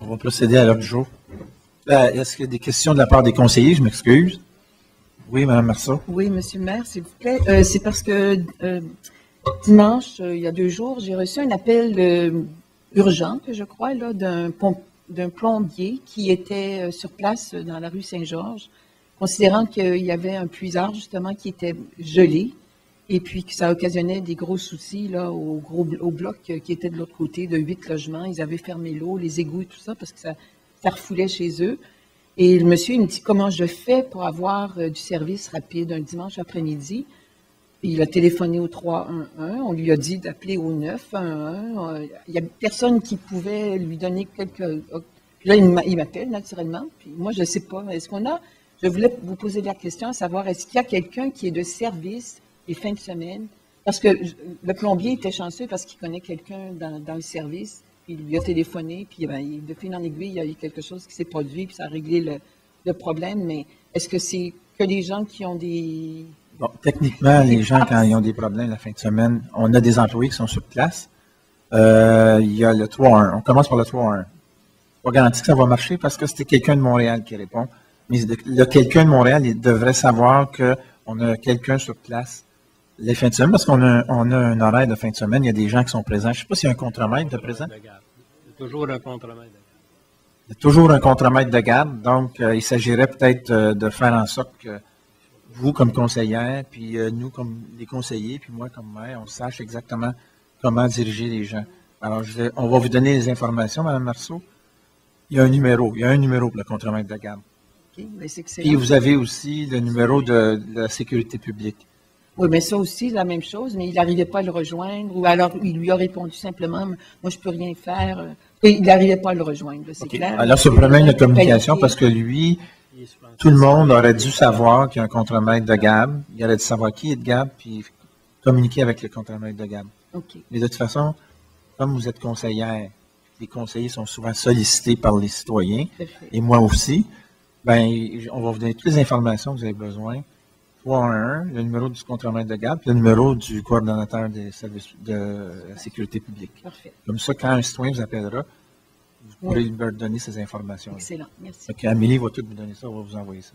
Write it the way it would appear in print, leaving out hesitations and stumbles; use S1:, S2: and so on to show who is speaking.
S1: On va procéder à l'ordre du jour. Est-ce qu'il y a des questions de la part des conseillers? Je m'excuse. Oui, Mme Marceau.
S2: Oui, Monsieur le maire, s'il vous plaît. C'est parce que dimanche, il y a 2 jours, j'ai reçu un appel urgent, je crois, là, d'un plombier qui était sur place dans la rue Saint-Georges, considérant qu'il y avait un puisard, justement, qui était gelé, et puis que ça occasionnait des gros soucis là, au bloc qui était de l'autre côté, de 8 logements. Ils avaient fermé l'eau, les égouts et tout ça, parce que ça refoulait chez eux. Et le monsieur, il me dit comment je fais pour avoir du service rapide un dimanche après-midi. Il a téléphoné au 311. On lui a dit d'appeler au 911. Il n'y a personne qui pouvait lui donner quelques... Puis là, il m'appelle naturellement. Puis moi, je ne sais pas. Je voulais vous poser la question, à savoir, est-ce qu'il y a quelqu'un qui est de service les fins de semaine? Parce que le plombier était chanceux parce qu'il connaît quelqu'un dans le service. Il lui a téléphoné, puis de fil en aiguille, il y a eu quelque chose qui s'est produit, puis ça a réglé le problème. Mais est-ce que c'est que les gens qui ont des...
S1: Bon, techniquement, les gens, quand ils ont des problèmes la fin de semaine, on a des employés qui sont sur place. Il y a le 3-1. On commence par le 3-1. Pas garanti que ça va marcher parce que c'était quelqu'un de Montréal qui répond. Mais le quelqu'un de Montréal, il devrait savoir qu'on a quelqu'un sur place les fins de semaine, parce qu'on a un horaire de fin de semaine. Il y a des gens qui sont présents. Je ne sais pas s'il y a un contremaître de présent.
S3: Il y a toujours un contremaître de garde.
S1: Il y a toujours un contremaître de garde. Donc, il s'agirait peut-être de faire en sorte que vous, comme conseillère, puis nous, comme les conseillers, puis moi, comme maire, on sache exactement comment diriger les gens. Alors, on va vous donner les informations, Mme Marceau. Il y a un numéro pour le contremaître de garde.
S2: Okay, ben c'est excellent.
S1: Puis vous avez aussi le numéro de la sécurité publique.
S2: Oui, mais ça aussi, la même chose, mais il n'arrivait pas à le rejoindre, ou alors il lui a répondu simplement, moi, je ne peux rien faire. Et il n'arrivait pas à le rejoindre, c'est
S1: Okay.
S2: clair.
S1: Alors, c'est vraiment une communication parce que lui, tout le monde aurait dû savoir qu'il y a un contremaître de garde. Il aurait dû savoir qui est de garde, puis communiquer avec le contremaître de garde.
S2: Okay.
S1: Mais de toute façon, comme vous êtes conseillère, les conseillers sont souvent sollicités par les citoyens, et moi aussi, on va vous donner toutes les informations que vous avez besoin. 311, le numéro du contremaître de garde, puis le numéro du coordonnateur des services de la sécurité publique.
S2: Parfait.
S1: Comme ça, quand un citoyen vous appellera, vous pourrez lui donner ces informations.
S2: Excellent, merci.
S1: Okay, Amélie va tout vous donner ça, on va vous envoyer ça.